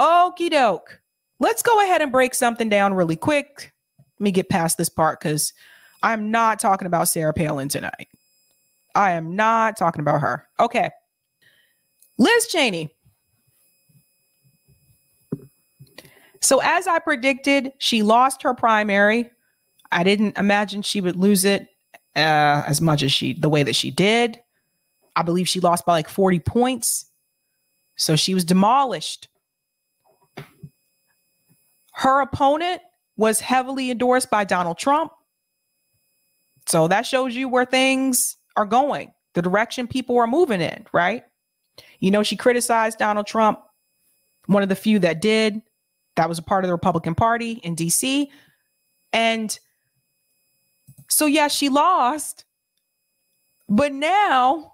Okie doke. Let's go ahead and break something down really quick. Let me get past this part because I'm not talking about Sarah Palin tonight. I am not talking about her. Okay. Liz Cheney. So as I predicted, she lost her primary. I didn't imagine she would lose it as much as the way that she did. I believe she lost by like 40 points. So she was demolished. Her opponent was heavily endorsed by Donald Trump. So that shows you where things are going, the direction people are moving in, right? You know, she criticized Donald Trump, one of the few that did. That was a part of the Republican Party in DC. And so, yeah, she lost. But now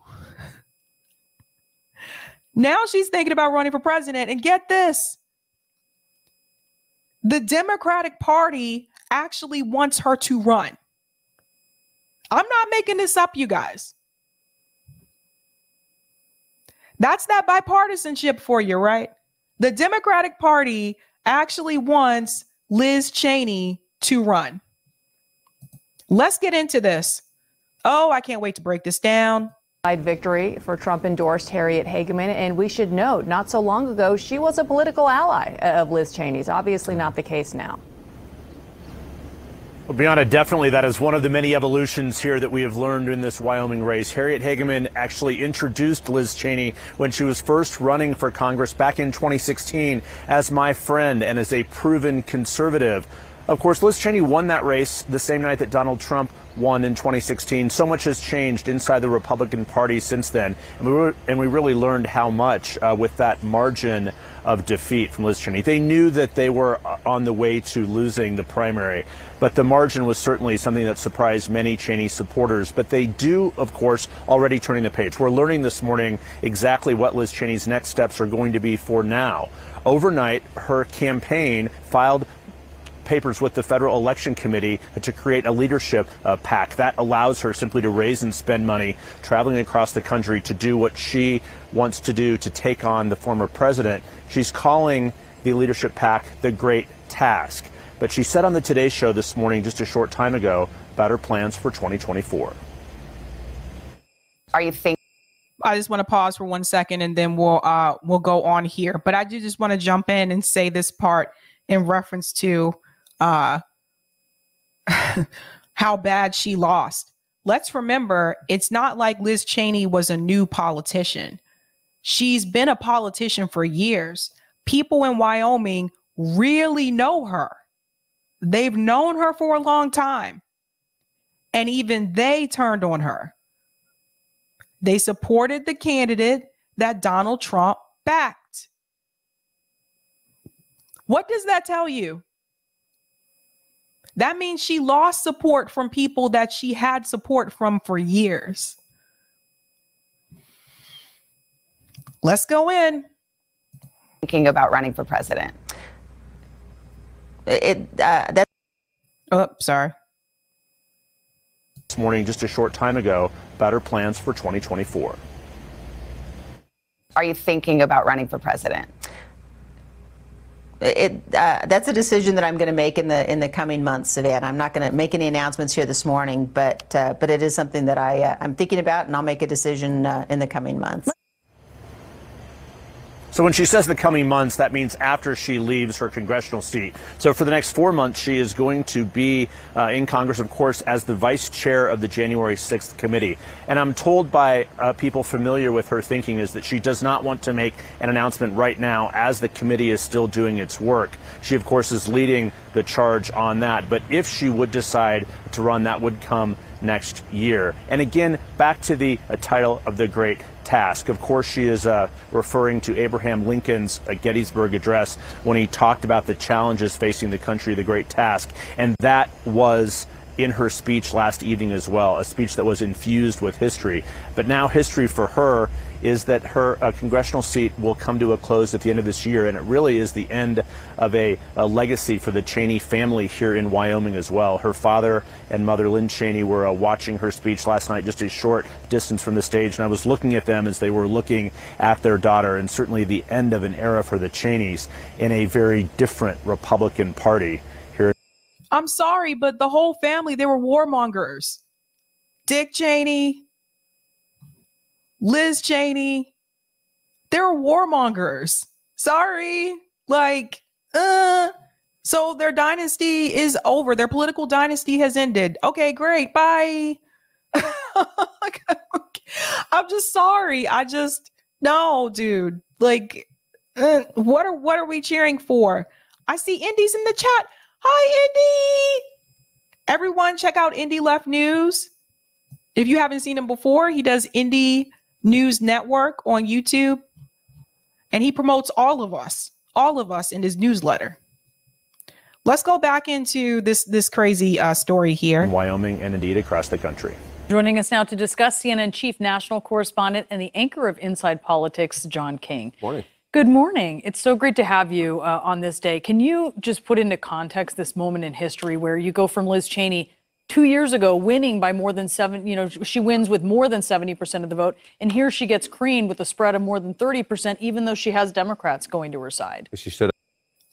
she's thinking about running for president. And get this. The Democratic Party actually wants her to run. I'm not making this up, you guys. That's that bipartisanship for you, right? The Democratic Party actually wants Liz Cheney to run. Let's get into this. Oh, I can't wait to break this down. Victory for Trump-endorsed Harriet Hageman, and we should note, not so long ago, she was a political ally of Liz Cheney's. Obviously not the case now. Well, Brianna, definitely that is one of the many evolutions here that we have learned in this Wyoming race. Harriet Hageman actually introduced Liz Cheney when she was first running for Congress back in 2016 as my friend and as a proven conservative. Of course, Liz Cheney won that race the same night that Donald Trump won in 2016. So much has changed inside the Republican Party since then. And we really learned how much with that margin of defeat from Liz Cheney. They knew that they were on the way to losing the primary, but the margin was certainly something that surprised many Cheney supporters. But they do, of course, already turning the page. We're learning this morning exactly what Liz Cheney's next steps are going to be for now. Overnight, her campaign filed papers with the Federal Election Committee to create a leadership PAC that allows her simply to raise and spend money traveling across the country to do what she wants to do to take on the former president. She's calling the leadership PAC the Great Task. But she said on the Today Show this morning, just a short time ago, about her plans for 2024. Are you thinking? I just want to pause for 1 second and then we'll go on here. But I do just want to jump in and say this part in reference to how bad she lost. Let's remember, it's not like Liz Cheney was a new politician. She's been a politician for years. People in Wyoming really know her. They've known her for a long time. And even they turned on her. They supported the candidate that Donald Trump backed. What does that tell you? That means she lost support from people that she had support from for years. Let's go in. Thinking about running for president. Oh, sorry. This morning, just a short time ago, about her plans for 2024. Are you thinking about running for president? That's a decision that I'm going to make in the coming months, Savannah. I'm not going to make any announcements here this morning, but it is something that I'm thinking about, and I'll make a decision in the coming months. So when she says the coming months, that means after she leaves her congressional seat. So for the next 4 months, she is going to be in Congress, of course, as the vice chair of the January 6th committee. And I'm told by people familiar with her thinking is that she does not want to make an announcement right now as the committee is still doing its work. She, of course, is leading the charge on that. But if she would decide to run, that would come next year. And again, back to the title of the Great Task. Of course, she is referring to Abraham Lincoln's Gettysburg Address when he talked about the challenges facing the country, the Great Task. And that was in her speech last evening as well, a speech that was infused with history. But now history for her is that her congressional seat will come to a close at the end of this year, and it really is the end of a legacy for the Cheney family here in Wyoming as well. Her father and mother, Lynn Cheney, were watching her speech last night, just a short distance from the stage, and I was looking at them as they were looking at their daughter, and certainly the end of an era for the Cheneys in a very different Republican Party here. I'm sorry, but the whole family, they were warmongers. Dick Cheney, Liz Cheney, they're warmongers. Sorry. Like, so their dynasty is over. Their political dynasty has ended. Okay, great. Bye. I'm just sorry. No, dude. Like, what are we cheering for? I see Indy's in the chat. Hi, Indy. Everyone check out Indy Left News. If you haven't seen him before, he does Indy News Network on YouTube, and he promotes all of us in his newsletter. Let's go back into this crazy story here in Wyoming and indeed across the country. Joining us now to discuss, CNN chief national correspondent and the anchor of Inside Politics, John King. Morning. Good morning. It's so great to have you on this day. Can you just put into context this moment in history where you go from Liz Cheney 2 years ago winning by more than she wins with more than 70% of the vote, and here she gets creamed with a spread of more than 30%, even though she has Democrats going to her side. She stood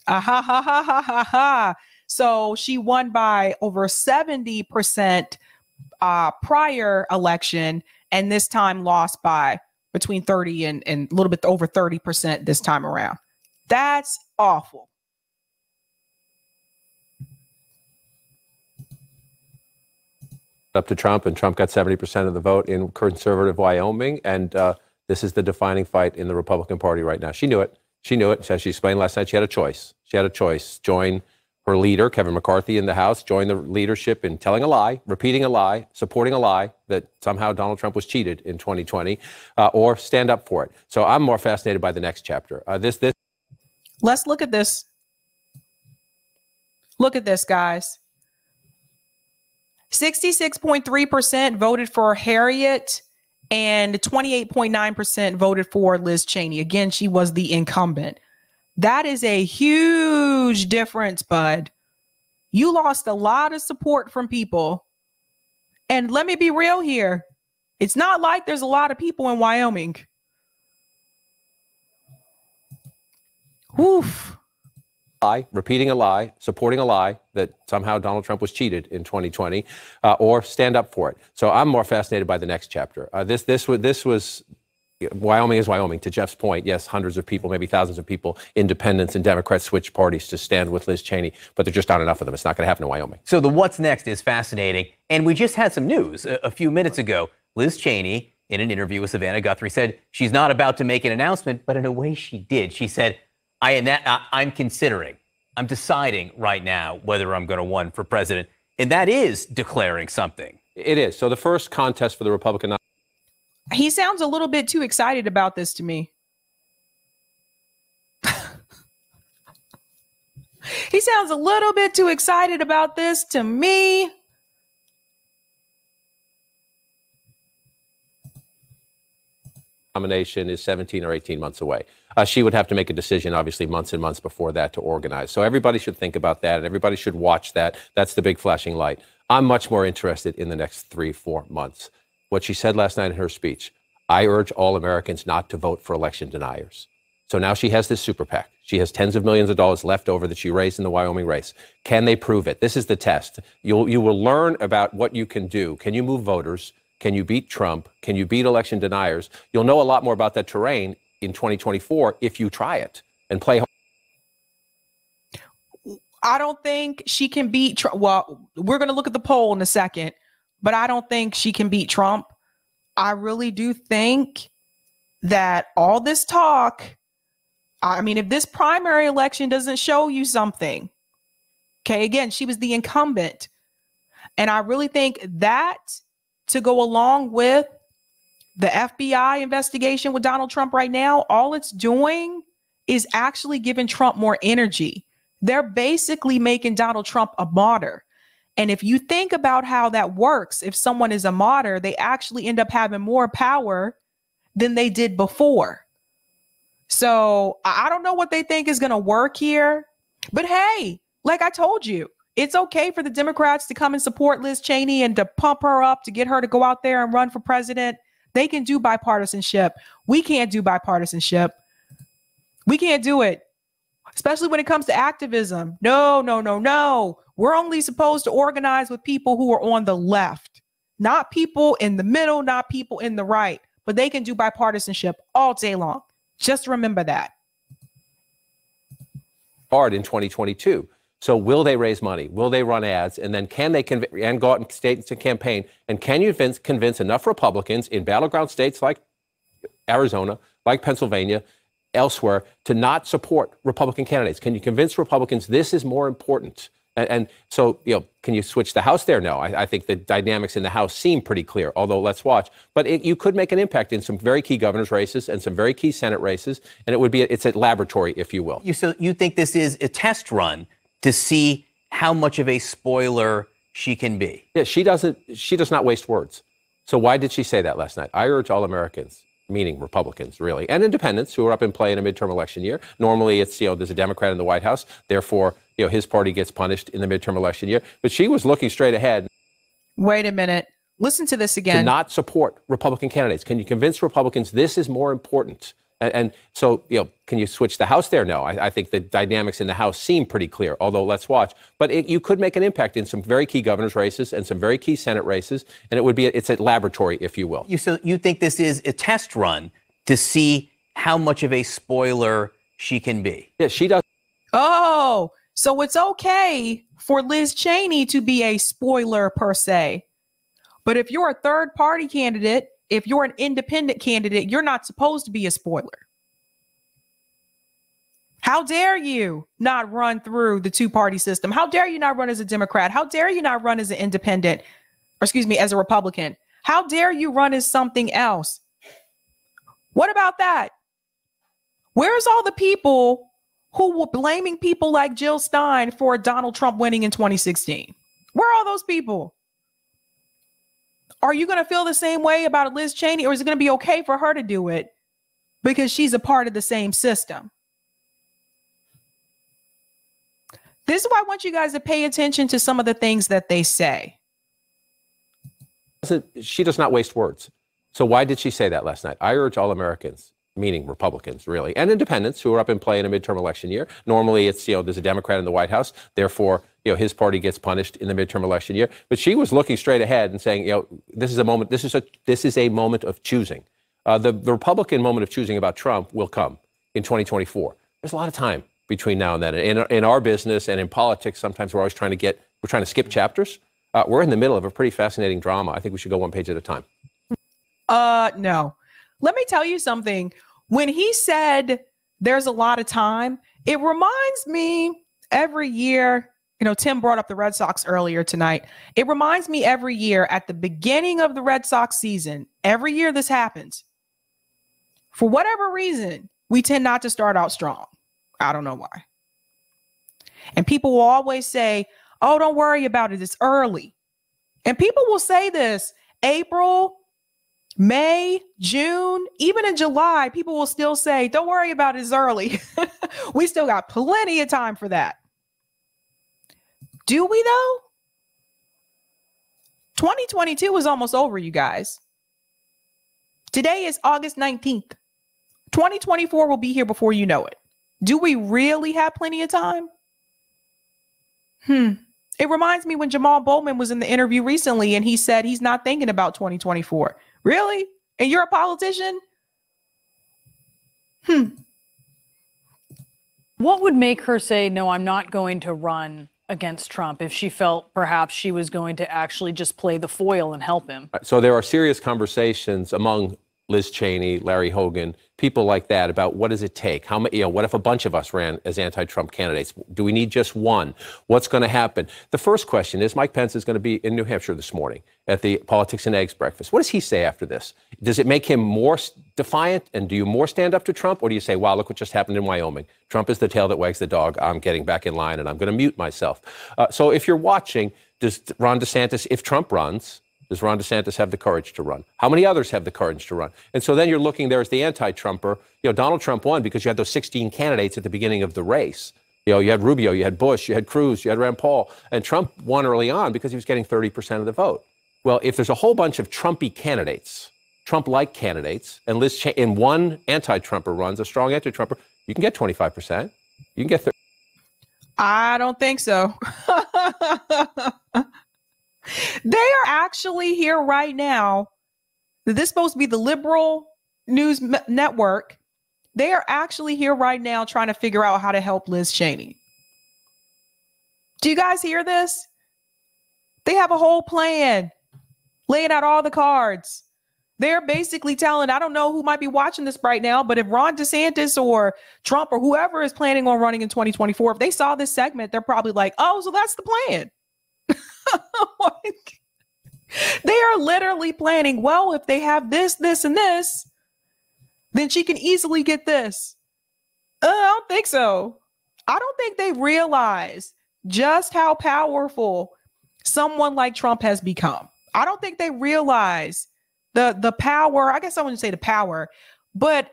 up. So she won by over 70% prior election, and this time lost by between 30 and a little bit over 30% this time around. That's awful. Up to Trump, and Trump got 70% of the vote in conservative Wyoming, and this is the defining fight in the Republican Party right now. She knew it. She knew it. As she explained last night, she had a choice. She had a choice. Join her leader, Kevin McCarthy, in the House, join the leadership in telling a lie, repeating a lie, supporting a lie that somehow Donald Trump was cheated in 2020, or stand up for it. So I'm more fascinated by the next chapter. Let's look at this. Look at this, guys. 66.3% voted for Harriet and 28.9% voted for Liz Cheney. Again, she was the incumbent. That is a huge difference, bud. You lost a lot of support from people. And let me be real here. It's not like there's a lot of people in Wyoming. Woof. Lie, repeating a lie, supporting a lie that somehow Donald Trump was cheated in 2020, or stand up for it. So I'm more fascinated by the next chapter. This was Wyoming is Wyoming. To Jeff's point, yes, hundreds of people, maybe thousands of people, independents and Democrats switch parties to stand with Liz Cheney, but there's just not enough of them. It's not going to happen in Wyoming. So the what's next is fascinating. And we just had some news a few minutes ago. Liz Cheney, in an interview with Savannah Guthrie, said she's not about to make an announcement, but in a way she did. She said, I'm considering, I'm deciding right now whether I'm going to run for president. And that is declaring something. It is. So the first contest for the Republican. He sounds a little bit too excited about this to me. He sounds a little bit too excited about this to me. Nomination is 17 or 18 months away. She would have to make a decision, obviously, months and months before that to organize. So everybody should think about that, and everybody should watch that. That's the big flashing light. I'm much more interested in the next 3-4 months. What she said last night in her speech, I urge all Americans not to vote for election deniers. So now she has this super PAC. She has tens of millions of dollars left over that she raised in the Wyoming race. Can they prove it? This is the test. You will learn about what you can do. Can you move voters? Can you beat Trump? Can you beat election deniers? You'll know a lot more about that terrain in 2024 if you try it and play. I don't think she can beat Trump. Well, we're going to look at the poll in a second, but I don't think she can beat Trump. I really do think that all this talk, I mean, if this primary election doesn't show you something, okay, again, she was the incumbent. And I really think that to go along with the FBI investigation with Donald Trump right now, all it's doing is actually giving Trump more energy. They're basically making Donald Trump a martyr. And if you think about how that works, if someone is a martyr, they actually end up having more power than they did before. So I don't know what they think is going to work here. But hey, like I told you, it's okay for the Democrats to come and support Liz Cheney and to pump her up, to get her to go out there and run for president. They can do bipartisanship. We can't do bipartisanship. We can't do it, especially when it comes to activism. No, no, no, no. We're only supposed to organize with people who are on the left, not people in the middle, not people in the right. But they can do bipartisanship all day long. Just remember that. Hard in 2022. So will they raise money? Will they run ads? And then can they and go out in states and campaign? And can you convince enough Republicans in battleground states like Arizona, like Pennsylvania, elsewhere, to not support Republican candidates? Can you convince Republicans this is more important? And so, can you switch the House there? No, I think the dynamics in the House seem pretty clear, although let's watch. But you could make an impact in some very key governor's races and some very key Senate races. And it's a laboratory, if you will. So you think this is a test run to see how much of a spoiler she can be? Yeah, she does not waste words. So why did she say that last night? I urge all Americans, meaning Republicans, really, and independents who are up in play in a midterm election year. Normally, it's, there's a Democrat in the White House. Therefore, his party gets punished in the midterm election year. But she was looking straight ahead. Wait a minute. Listen to this again. To not support Republican candidates. Can you convince Republicans this is more important? And so, can you switch the House there? No, I think the dynamics in the House seem pretty clear, although let's watch. But you could make an impact in some very key governor's races and some very key Senate races. And it's a laboratory, if you will. So you think this is a test run to see how much of a spoiler she can be? Yeah, she does. Oh, so it's okay for Liz Cheney to be a spoiler per se. But if you're a third party candidate, if you're an independent candidate, you're not supposed to be a spoiler. How dare you not run through the two-party system? How dare you not run as a Democrat? How dare you not run as an independent, or excuse me, as a Republican? How dare you run as something else? What about that? Where's all the people who were blaming people like Jill Stein for Donald Trump winning in 2016? Where are all those people? Are you going to feel the same way about Liz Cheney, or is it going to be okay for her to do it because she's a part of the same system? This is why I want you guys to pay attention to some of the things that they say. She does not waste words. So why did she say that last night? I urge all Americans, meaning Republicans, really, and independents who are up in play in a midterm election year. Normally, it's, there's a Democrat in the White House. Therefore, his party gets punished in the midterm election year. But she was looking straight ahead and saying, this is a moment. This is a moment of choosing. The Republican moment of choosing about Trump will come in 2024. There's a lot of time between now and then. In our business and in politics, sometimes we're always trying to skip chapters. We're in the middle of a pretty fascinating drama. I think we should go one page at a time. No. Let me tell you something. When he said there's a lot of time, it reminds me every year, Tim brought up the Red Sox earlier tonight. It reminds me every year at the beginning of the Red Sox season, every year this happens. For whatever reason, we tend not to start out strong. I don't know why. And people will always say, oh, don't worry about it. It's early. And people will say this April, May, June, even in July, people will still say, don't worry about it, it's early. We still got plenty of time for that. Do we though? 2022 is almost over, you guys. Today is August 19th. 2024 will be here before you know it. Do we really have plenty of time? It reminds me when Jamal Bowman was in the interview recently and he said he's not thinking about 2024. Really? And you're a politician? What would make her say, no, I'm not going to run against Trump, if she felt perhaps she was going to actually just play the foil and help him? So there are serious conversations among Liz Cheney, Larry Hogan, people like that about what does it take? How many, what if a bunch of us ran as anti-Trump candidates? Do we need just one? What's going to happen? The first question is, Mike Pence is going to be in New Hampshire this morning at the Politics and Eggs breakfast. What does he say after this? Does it make him more defiant? And do you more stand up to Trump? Or do you say, wow, look what just happened in Wyoming. Trump is the tail that wags the dog. I'm getting back in line and I'm going to mute myself. So if you're watching, does Ron DeSantis, if Trump runs, does Ron DeSantis have the courage to run? How many others have the courage to run? And so then you're looking there as the anti-Trumper. Donald Trump won because you had those 16 candidates at the beginning of the race. You had Rubio, you had Bush, you had Cruz, you had Rand Paul, and Trump won early on because he was getting 30% of the vote. Well, if there's a whole bunch of Trumpy candidates, Trump-like candidates, and Liz Cheney, in one anti-Trumper runs, a strong anti-Trumper, you can get 25%. You can get 30%. I don't think so. They are actually here right now. This is supposed to be the liberal news network. They are actually here right now trying to figure out how to help Liz Cheney. Do you guys hear this? They have a whole plan, laying out all the cards. They're basically telling, I don't know who might be watching this right now, but if Ron DeSantis or Trump or whoever is planning on running in 2024, if they saw this segment, they're probably like, oh, so that's the plan. Like, they are literally planning, well, if they have this, this, and this, then she can easily get this. I don't think so. I don't think they realize just how powerful someone like Trump has become. I don't think they realize the power. I guess I wouldn't say the power, but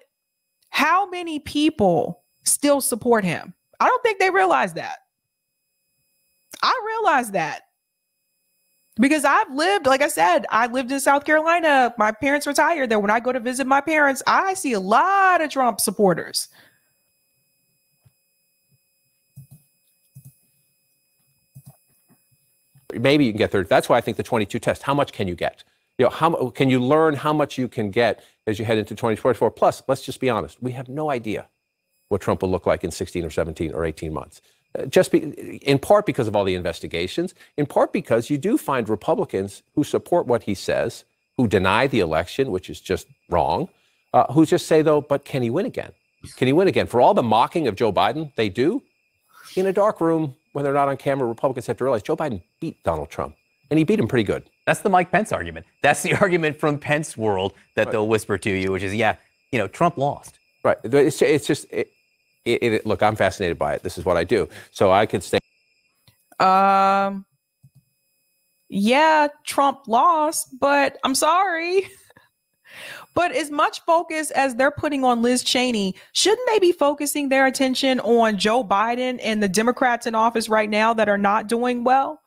how many people still support him? I don't think they realize that. I realize that. Because I've lived, like I said, I lived in South Carolina. My parents retired there. When I go to visit my parents, I see a lot of Trump supporters. Maybe you can get 30. That's why I think the 22 test. How much can you get? How can you learn how much you can get as you head into 2024? Plus, let's just be honest. We have no idea what Trump will look like in 16 or 17 or 18 months. In part because of all the investigations, in part because you do find Republicans who support what he says, who deny the election, which is just wrong, who just say, though, but can he win again? Can he win again? For all the mocking of Joe Biden, they do. In a dark room, when they're not on camera, Republicans have to realize Joe Biden beat Donald Trump, and he beat him pretty good. That's the Mike Pence argument. That's the argument from Pence world that they'll whisper to you, which is, Trump lost. Right. It's just... look, I'm fascinated by it. This is what I do. So I could say, yeah, Trump lost, but I'm sorry. But as much focus as they're putting on Liz Cheney, shouldn't they be focusing their attention on Joe Biden and the Democrats in office right now that are not doing well?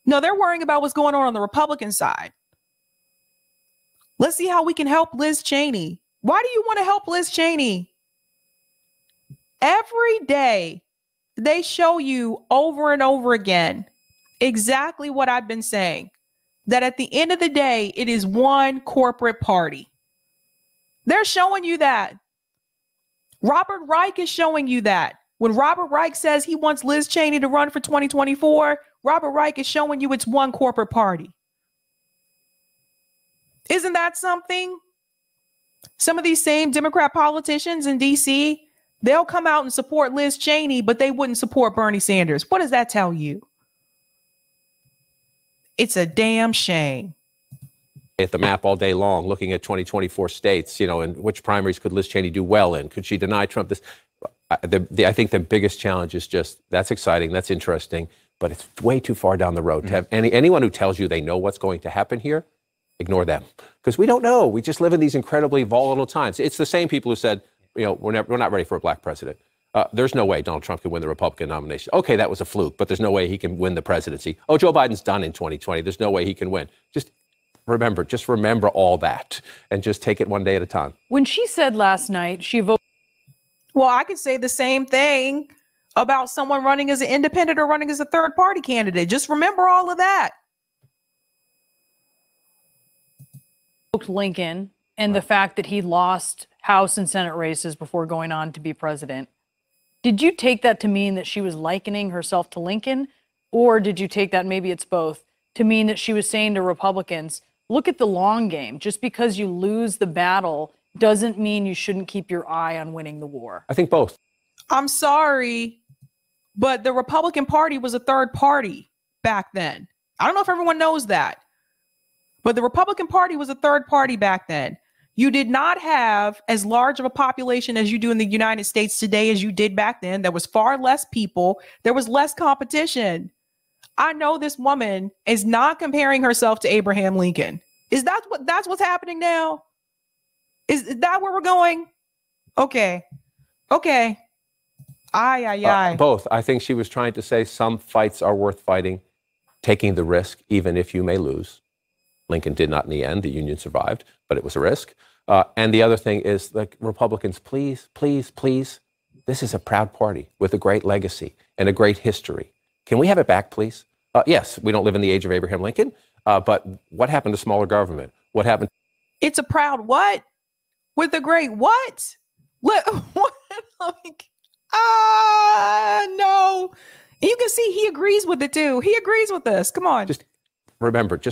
No, they're worrying about what's going on the Republican side. Let's see how we can help Liz Cheney. Why do you want to help Liz Cheney? Every day, they show you over and over again exactly what I've been saying, that at the end of the day, it is one corporate party. They're showing you that. Robert Reich is showing you that. When Robert Reich says he wants Liz Cheney to run for 2024, Robert Reich is showing you it's one corporate party. Isn't that something? Some of these same Democrat politicians in D.C., they'll come out and support Liz Cheney, but they wouldn't support Bernie Sanders. What does that tell you? It's a damn shame. At the map all day long, looking at 2024 states, and which primaries could Liz Cheney do well in? Could she deny Trump this? I think the biggest challenge is just, that's exciting, that's interesting, but it's way too far down the road to have anyone who tells you they know what's going to happen here. Ignore them, because we don't know. We just live in these incredibly volatile times. It's the same people who said, we're not ready for a black president. There's no way Donald Trump can win the Republican nomination. Okay, that was a fluke, but there's no way he can win the presidency. Oh, Joe Biden's done in 2020. There's no way he can win. Just remember all that and just take it one day at a time. When she said last night she voted. Well, I could say the same thing about someone running as an independent or running as a third party candidate. Just remember all of that. Lincoln and the fact that he lost House and Senate races before going on to be president. Did you take that to mean that she was likening herself to Lincoln? Or did you take that, maybe it's both, to mean that she was saying to Republicans, look at the long game. Just because you lose the battle doesn't mean you shouldn't keep your eye on winning the war? I think both. I'm sorry, but the Republican Party was a third party back then. I don't know if everyone knows that, but the Republican Party was a third party back then. You did not have as large of a population as you do in the United States today as you did back then. There was far less people. There was less competition. I know this woman is not comparing herself to Abraham Lincoln. Is that's what's happening now? Is that where we're going? Okay. Okay. Aye. Both. I think she was trying to say some fights are worth fighting, taking the risk, even if you may lose. Lincoln did not in the end. The Union survived, but it was a risk. And the other thing is, like, Republicans, please, please, please. This is a proud party with a great legacy and a great history. Can we have it back, please? Yes, we don't live in the age of Abraham Lincoln, but what happened to smaller government? What happened? It's a proud what? With a great what? What? Like, no. You can see he agrees with it too. He agrees with us. Come on. Just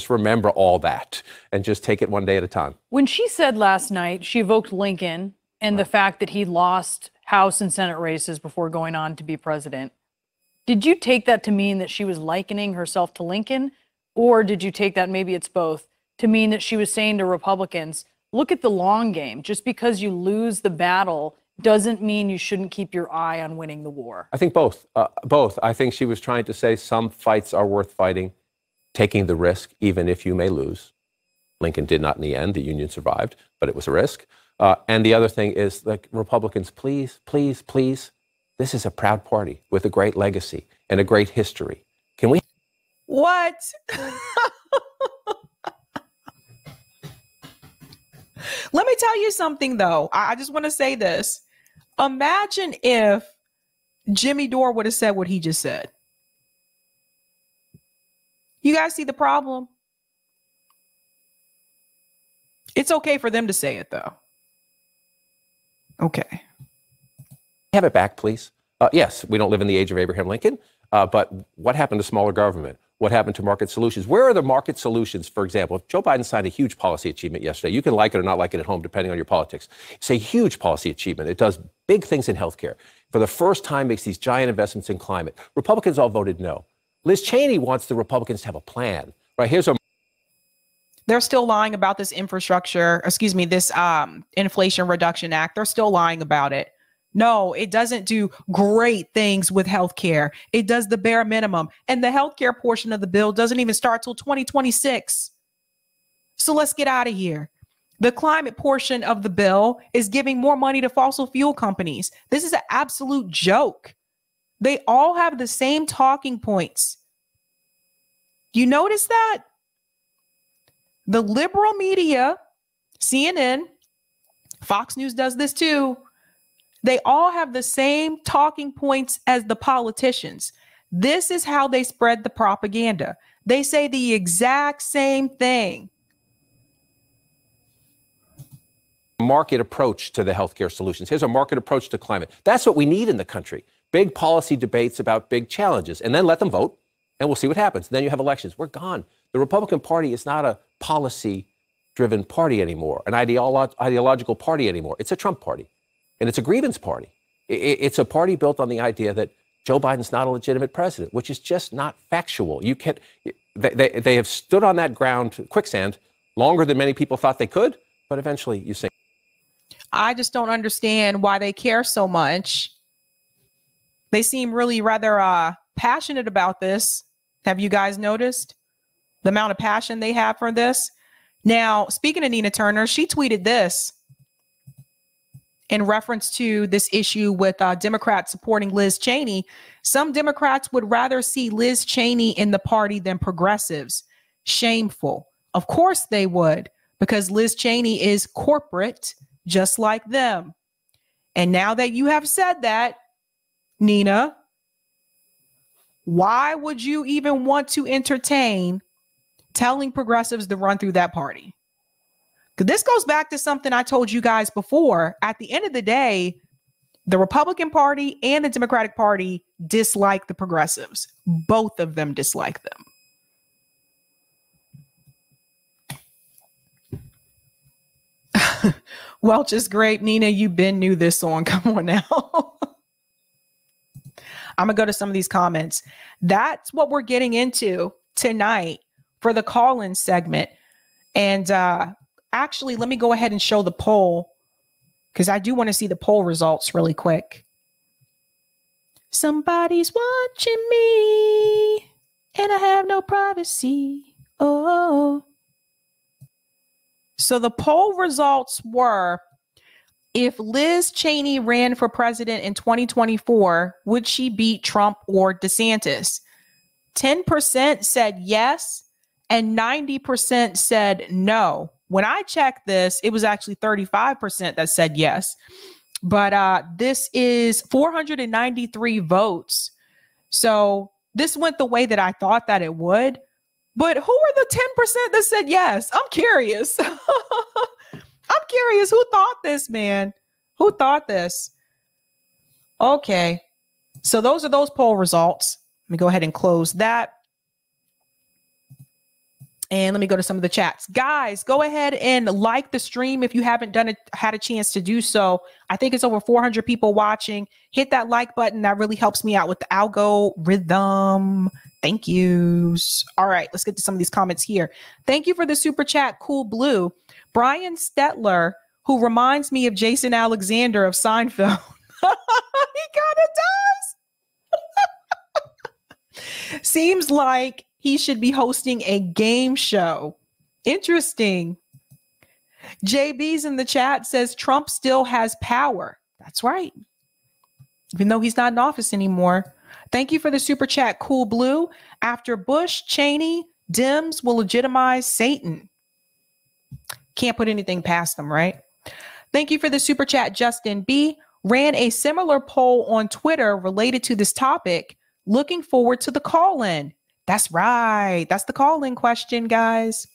remember all that and just take it one day at a time. When she said last night, she evoked Lincoln and the fact that he lost House and Senate races before going on to be president. Did you take that to mean that she was likening herself to Lincoln? Or did you take that, maybe it's both, to mean that she was saying to Republicans, look at the long game. Just because you lose the battle doesn't mean you shouldn't keep your eye on winning the war? I think both. Both. I think she was trying to say some fights are worth fighting, taking the risk, even if you may lose. Lincoln did not in the end. The Union survived, but it was a risk. And the other thing is, like, Republicans, please, please, please. This is a proud party with a great legacy and a great history. Can we? What? Let me tell you something, though. I just want to say this. Imagine if Jimmy Dore would have said what he just said. You guys see the problem? It's okay for them to say it, though. Okay. Have it back, please. Yes, we don't live in the age of Abraham Lincoln, but what happened to smaller government? What happened to market solutions? Where are the market solutions? For example, if Joe Biden signed a huge policy achievement yesterday, you can like it or not like it at home, depending on your politics. It's a huge policy achievement. It does big things in healthcare. For the first time, makes these giant investments in climate. Republicans all voted no. Liz Cheney wants the Republicans to have a plan. Right, here's a. They're still lying about this this Inflation Reduction Act. They're still lying about it. No, it doesn't do great things with healthcare. It does the bare minimum. And the healthcare portion of the bill doesn't even start till 2026. So let's get out of here. The climate portion of the bill is giving more money to fossil fuel companies. This is an absolute joke. They all have the same talking points. You notice that? The liberal media, CNN, Fox News does this too. They all have the same talking points as the politicians. This is how they spread the propaganda. They say the exact same thing. Market approach to the healthcare solutions. Here's a market approach to climate. That's what we need in the country. Big policy debates about big challenges, and then let them vote, and we'll see what happens. Then you have elections. We're gone. The Republican Party is not a policy-driven party anymore, an ideological party anymore. It's a Trump party. And it's a grievance party. It's a party built on the idea that Joe Biden's not a legitimate president, which is just not factual. You can't. They have stood on that ground, quicksand, longer than many people thought they could. But eventually, you sink. I just don't understand why they care so much. They seem really rather passionate about this. Have you guys noticed the amount of passion they have for this? Now, speaking of Nina Turner, she tweeted this in reference to this issue with Democrats supporting Liz Cheney. Some Democrats would rather see Liz Cheney in the party than progressives. Shameful. Of course they would, because Liz Cheney is corporate, just like them. And now that you have said that, Nina, why would you even want to entertain telling progressives to run through that party? Because this goes back to something I told you guys before. At the end of the day, the Republican Party and the Democratic Party dislike the progressives. Both of them dislike them. Welch is great. Nina, you've been knew this song. Come on now. I'm going to go to some of these comments. That's what we're getting into tonight for the call-in segment. And actually, let me go ahead and show the poll, because I do want to see the poll results really quick. Somebody's watching me. and I have no privacy. Oh. So the poll results were, if Liz Cheney ran for president in 2024, would she beat Trump or DeSantis? 10% said yes, and 90% said no. When I checked this, it was actually 35% that said yes. But this is 493 votes. So this went the way that I thought that it would. But who are the 10% that said yes? I'm curious. I'm curious. Who thought this, man? Who thought this? Okay. So those are those poll results. Let me go ahead and close that. And let me go to some of the chats. Guys, go ahead and like the stream if you haven't had a chance to do so. I think it's over 400 people watching. Hit that like button. That really helps me out with the algorithm. Thank yous. All right, let's get to some of these comments here. Thank you for the super chat, Cool Blue. Brian Stetler, who reminds me of Jason Alexander of Seinfeld. He kind of does. Seems like he should be hosting a game show. Interesting. JB's in the chat says Trump still has power. That's right. Even though he's not in office anymore. Thank you for the super chat, Cool Blue. After Bush, Cheney, Dems will legitimize Satan. Can't put anything past them, right? Thank you for the super chat, Justin B. Ran a similar poll on Twitter related to this topic. Looking forward to the call-in. That's right. That's the call-in question, guys.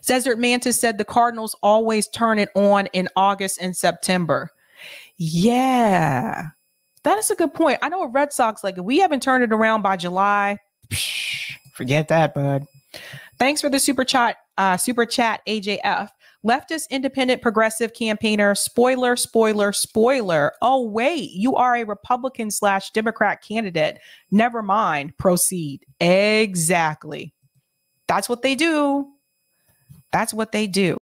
Desert Mantis said the Cardinals always turn it on in August and September. Yeah, that is a good point. I know a Red Sox, like, if we haven't turned it around by July, forget that, bud. Thanks for the super chat, AJF. Leftist independent progressive campaigner, spoiler. Oh, wait, you are a Republican/Democrat candidate. Never mind. Proceed. Exactly. That's what they do. That's what they do.